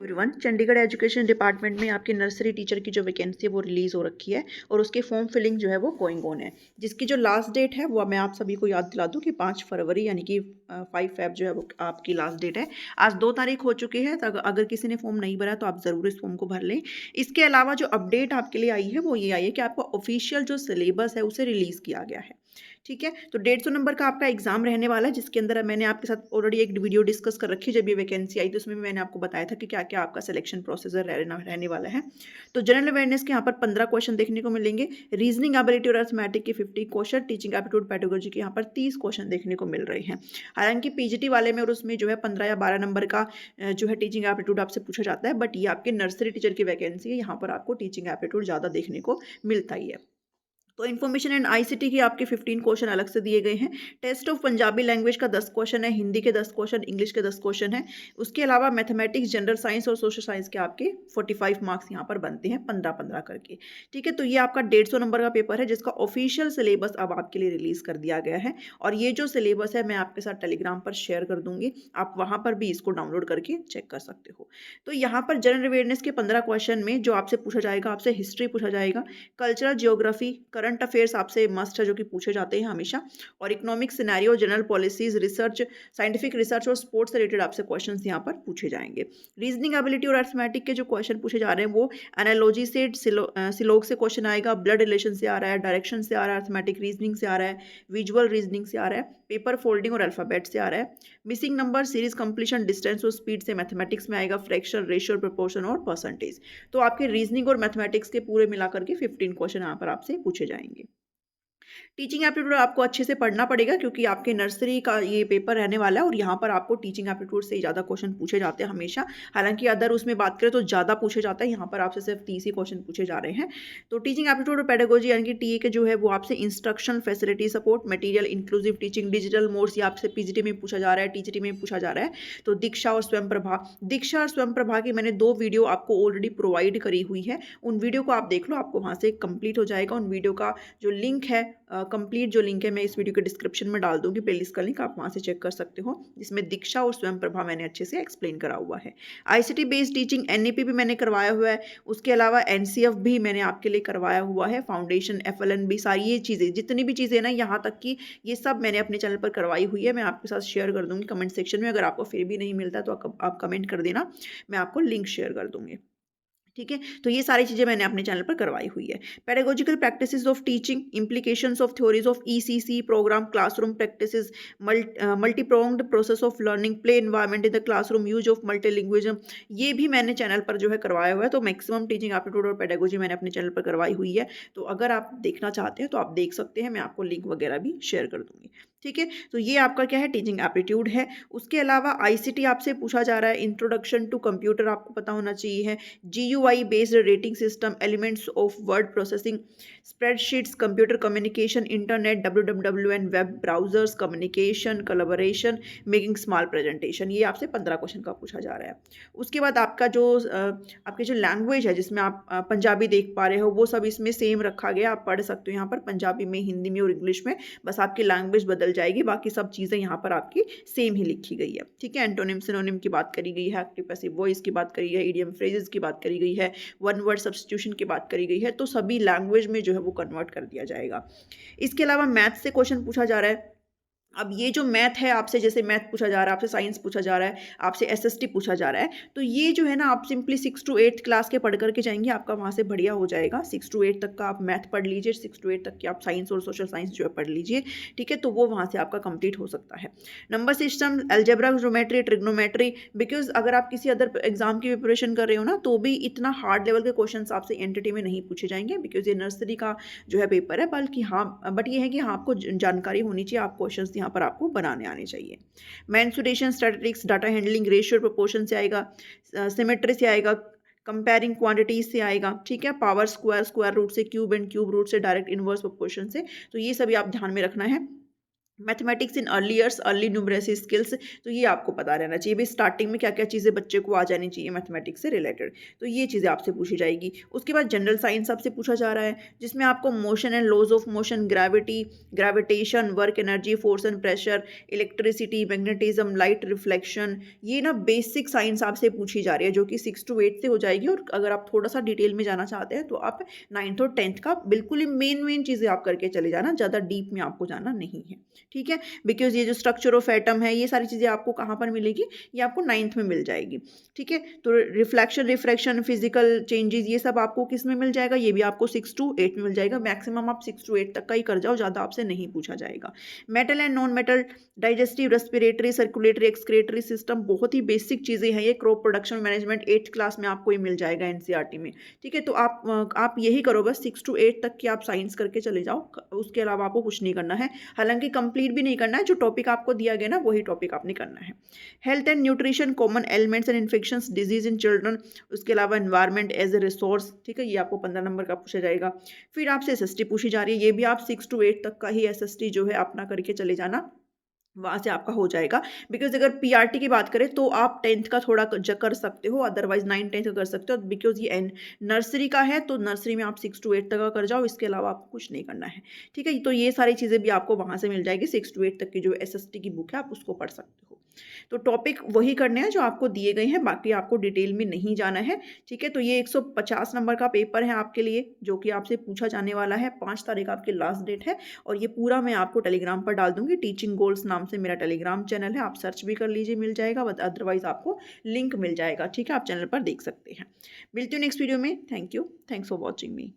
Everyone, Chandigarh education department में आपकी nursery teacher की जो वैकेंसी है वो रिलीज़ हो रखी है और उसके फॉर्म फिलिंग जो है वो गोइंग ऑन है, जिसकी जो लास्ट डेट है वो मैं आप सभी को याद दिला दूं कि 5 फरवरी यानी कि 5 फेब जो है वो आपकी लास्ट डेट है। आज 2 तारीख हो चुकी है, तो अगर किसी ने फॉर्म नहीं भरा तो आप ज़रूर इस फॉर्म को भर लें। इसके अलावा जो अपडेट आपके लिए आई है वो ये आई है कि आपका ऑफिशियल जो सिलेबस है उसे रिलीज़ किया गया है। ठीक है, तो 150 नंबर का आपका एग्जाम रहने वाला है, जिसके अंदर मैंने आपके साथ ऑलरेडी एक वीडियो डिस्कस कर रखी है जब ये वैकेंसी आई, तो उसमें भी मैंने आपको बताया था कि क्या क्या आपका सिलेक्शन प्रोसीजर रहने वाला है। तो जनरल अवेयरनेस के यहाँ पर 15 क्वेश्चन देखने को मिलेंगे, रीजनिंग एबिलिटी और अर्थमेटिक के 50 क्वेश्चन, टीचिंग एप्टीट्यूड पेडागोजी के यहाँ पर 30 क्वेश्चन देखने को मिल रहे हैं। हालांकि पीजीटी वाले में और उसमें जो है 15 या 12 नंबर का जो है टीचिंग एप्टीट्यूड आपसे पूछा जाता है, बट ये आपके नर्सरी टीचर की वैकेंसी है, यहाँ पर आपको टीचिंग एप्टीट्यूड ज़्यादा देखने को मिलता ही है। तो इन्फॉर्मेशन एंड आईसीटी के आपके 15 क्वेश्चन अलग से दिए गए हैं। टेस्ट ऑफ पंजाबी लैंग्वेज का 10 क्वेश्चन है, हिंदी के 10 क्वेश्चन, इंग्लिश के 10 क्वेश्चन है। उसके अलावा मैथमेटिक्स, जनरल साइंस और सोशल साइंस के आपके 45 मार्क्स यहाँ पर बनते हैं 15-15 करके। ठीक है, तो ये आपका 150 नंबर का पेपर है, जिसका ऑफिशियल सिलेबस अब आपके लिए रिलीज कर दिया गया है। और ये जो सिलेबस है मैं आपके साथ टेलीग्राम पर शेयर कर दूंगी, आप वहाँ पर भी इसको डाउनलोड करके चेक कर सकते हो। तो यहाँ पर जनरल अवेयरनेस के 15 क्वेश्चन में जो आपसे पूछा जाएगा, आपसे हिस्ट्री पूछा जाएगा, कल्चरल जियोग्राफी, करंट अफेयर्स आपसे मस्ट है जो कि पूछे जाते हैं हमेशा, और economic scenario, general policies, research, scientific research और स्पोर्ट्स से रिलेटेड आपसे क्वेश्चंस यहाँ पर पूछे जाएंगे। रीजनिंग एबिलिटी और अर्थमेटिक के जो क्वेश्चन पूछे जा रहे हैं वो एनालॉजी से, सिलोग से क्वेश्चन आएगा, ब्लड रिलेशन से आ रहा है, डायरेक्शन से आ रहा है, अर्थमेटिक रीजनिंग से आ रहा है, विजुअल रीजनिंग से आ रहा है, पेपर फोल्डिंग और अल्फाबेट से आ रहा है, missing number, series completion, distance और स्पीड से मैथमेटिक्स में आएगा, फ्रैक्शन, रेशियो, प्रोपोर्शन और परसेंटेज। तो आपके रीजनिंग और मैथमेटिक्स के पूरे मिलाकर के 15 क्वेश्चन यहाँ पर आपसे पूछे जाएंगे। टीचिंग एप्टीट्यूड आपको अच्छे से पढ़ना पड़ेगा, क्योंकि आपके नर्सरी का ये पेपर रहने वाला है और यहाँ पर आपको टीचिंग एप्टीट्यूड से ज़्यादा क्वेश्चन पूछे जाते हैं हमेशा। हालांकि अदर उसमें बात करें तो ज़्यादा पूछे जाता है, यहाँ पर आपसे सिर्फ 30 ही क्वेश्चन पूछे जा रहे हैं। तो टीचिंग एप्टीट्यूड और पेडागोजी यानी कि टीए के जो है वो आपसे instruction, facility, support, material, inclusive teaching, digital modes, ये आपसे पीजीटी में पूछा जा रहा है, टीजीटी में पूछा जा रहा है। तो दीक्षा और स्वयं प्रभा, दीक्षा और स्वयं प्रभा की मैंने 2 वीडियो आपको ऑलरेडी प्रोवाइड करी हुई है, उन वीडियो को आप देख लो, आपको वहाँ से कंप्लीट हो जाएगा। उन वीडियो का जो लिंक है, कंप्लीट जो लिंक है मैं इस वीडियो के डिस्क्रिप्शन में डाल दूंगी, प्लेलिस्ट का लिंक, आप वहाँ से चेक कर सकते हो, जिसमें दीक्षा और स्वयं प्रभा मैंने अच्छे से एक्सप्लेन करा हुआ है। आईसीटी बेस्ड टीचिंग एनईपी भी मैंने करवाया हुआ है, उसके अलावा एनसीएफ भी मैंने आपके लिए करवाया हुआ है, फाउंडेशन, एफएलएन भी, सारी ये चीज़ें, जितनी भी चीज़ें ना यहाँ तक कि ये सब मैंने अपने चैनल पर करवाई हुई है, मैं आपके साथ शेयर कर दूंगी कमेंट सेक्शन में। अगर आपको फिर भी नहीं मिलता तो आप कमेंट कर देना, मैं आपको लिंक शेयर कर दूंगी। ठीक है, तो ये सारी चीज़ें मैंने अपने चैनल पर करवाई हुई है। Pedagogical practices of teaching, implications of theories of ECC program, classroom practices, multi pronged process of learning, play environment in the classroom, use of multilingualism, ये भी मैंने चैनल पर जो है करवाया हुआ है। तो मैक्सिमम टीचिंग एप्टीट्यूड और पेडागोजी मैंने अपने चैनल पर करवाई हुई है, तो अगर आप देखना चाहते हैं तो आप देख सकते हैं, मैं आपको लिंक वगैरह भी शेयर कर दूंगी। ठीक है, तो ये आपका क्या है, टीचिंग एप्टीट्यूड है। उसके अलावा आईसीटी आपसे पूछा जा रहा है, इंट्रोडक्शन टू कंप्यूटर आपको पता होना चाहिए है, GUI based rating system, elements of word processing, spreadsheets, computer communication, internet, WWW and web browsers, communication, collaboration, making small presentation, ये आपसे 15 क्वेश्चन का पूछा जा रहा है। उसके बाद आपका जो आपकी जो लैंग्वेज है, जिसमें आप पंजाबी देख पा रहे हो, वो सब इसमें सेम रखा गया, आप पढ़ सकते हो यहाँ पर पंजाबी में, हिंदी में और इंग्लिश में, बस आपकी लैंग्वेज बदल जाएगी, बाकी सब चीज़ें यहाँ पर आपकी सेम ही लिखी गई है। ठीक है, एंटोनिम सिनोनिम की बात करी गई है, एक्टिव पैसिव वॉइस की बात करी है, इडियम फ्रेजेस की बात करी गई है, वन वर्ड सब्स्टिट्यूशन की बात करी गई है, तो सभी लैंग्वेज में जो है वो कन्वर्ट कर दिया जाएगा। इसके अलावा मैथ से क्वेश्चन पूछा जा रहा है। अब ये जो मैथ है, आपसे जैसे मैथ पूछा जा रहा है, आपसे साइंस पूछा जा रहा है, आपसे एसएसटी पूछा जा रहा है, तो ये जो है ना, आप सिंपली 6 to 8 क्लास के पढ़ करके जाएंगे, आपका वहाँ से बढ़िया हो जाएगा। 6 to 8 तक का आप मैथ पढ़ लीजिए, 6 to 8 तक की आप साइंस और सोशल साइंस जो है पढ़ लीजिए। ठीक है, तो वो वहाँ से आपका कंप्लीट हो सकता है। Number system, algebra, geometry, trigonometry, because अगर आप किसी अदर एग्जाम की प्रिपरेशन कर रहे हो ना, तो भी इतना हार्ड लेवल के क्वेश्चन आपसे एनटीटी में नहीं पूछे जाएंगे, बिकॉज ये नर्सरी का जो है पेपर है। बल्कि हाँ, बट ये है कि हाँ, आपको जानकारी होनी चाहिए, आप क्वेश्चन यहाँ पर आपको बनाने आने चाहिए। Mensuration, statistics, data handling, ratio, proportion से आएगा, सिमेट्री से आएगा, कंपेयरिंग क्वांटिटीज से आएगा। ठीक है, पावर, स्क्वायर, स्क्वायर रूट से, क्यूब एंड क्यूब रूट से, डायरेक्ट इनवर्स प्रोपोर्शन से, तो ये सभी आप ध्यान में रखना है। Mathematics in early years, early numeracy skills, तो ये आपको पता रहना चाहिए भाई स्टार्टिंग में क्या क्या चीज़ें बच्चे को आ जानी चाहिए मैथमेटिक्स से रिलेटेड, तो ये चीज़ें आपसे पूछी जाएगी। उसके बाद जनरल साइंस आपसे पूछा जा रहा है, जिसमें आपको motion and laws of motion, gravity, gravitation, work energy, force and pressure, electricity, magnetism, light reflection, ये ना बेसिक साइंस आपसे पूछी जा रही है, जो कि 6 to 8 से हो जाएगी। और अगर आप थोड़ा सा डिटेल में जाना चाहते हैं तो आप 9th और 10th का बिल्कुल ही मेन चीज़ें आप करके चले जाना, ज़्यादा डीप में आपको जाना नहीं है, ठीक है। बिकॉज ये जो स्ट्रक्चर ऑफ एटम है, ये सारी चीज़ें आपको कहाँ पर मिलेगी, ये आपको 9th में मिल जाएगी, ठीक है। तो रिफ्लेक्शन, रिफ्रैक्शन, फिजिकल चेंजेस, ये सब आपको किस में मिल जाएगा, ये भी आपको 6 to 8 में मिल जाएगा। मैक्सिमम आप 6 to 8 तक का ही कर जाओ, ज़्यादा आपसे नहीं पूछा जाएगा। Metal and non metal, digestive, respiratory, circulatory, excretory system, बहुत ही बेसिक चीज़ें हैं ये। Crop production management 8th class में आपको ये मिल जाएगा एनसीईआरटी में, ठीक है। तो आप यही करो बस, 6 to 8 तक की आप साइंस करके चले जाओ, उसके अलावा आपको कुछ नहीं करना है। हालांकि कंप्लीट भी नहीं करना है, जो टॉपिक आपको दिया गया ना वही टॉपिक आपने करना है। Health and nutrition, common elements and infections, disease in children, उसके अलावा एनवायरनमेंट एज ए रिसोर्स, ठीक है, ये आपको 15 नंबर का पूछा जाएगा। फिर आपसे एसएसटी पूछी जा रही है, ये भी आप 6 to 8 तक का ही एसएसटी जो है अपना करके चले जाना, वहाँ से आपका हो जाएगा। बिकॉज अगर पीआरटी की बात करें तो आप 10th का थोड़ा कर सकते हो, अदरवाइज 9 10 का कर सकते हो। बिकॉज ये नर्सरी का है, तो नर्सरी में आप 6 to 8 तक का कर जाओ, इसके अलावा आपको कुछ नहीं करना है, ठीक है। तो ये सारी चीज़ें भी आपको वहाँ से मिल जाएगी। 6 to 8 तक की जो एसएसटी की बुक है आप उसको पढ़ सकते हो। तो टॉपिक वही करने हैं जो आपको दिए गए हैं, बाकी आपको डिटेल में नहीं जाना है, ठीक है। तो ये 150 नंबर का पेपर है आपके लिए, जो कि आपसे पूछा जाने वाला है। 5 तारीख आपकी लास्ट डेट है, और ये पूरा मैं आपको टेलीग्राम पर डाल दूंगी। टीचिंग गोल्स नाम से मेरा टेलीग्राम चैनल है, आप सर्च भी कर लीजिए, मिल जाएगा, अदरवाइज आपको लिंक मिल जाएगा, ठीक है। आप चैनल पर देख सकते हैं। मिलती हूँ नेक्स्ट वीडियो में। Thank you, thanks for watching me.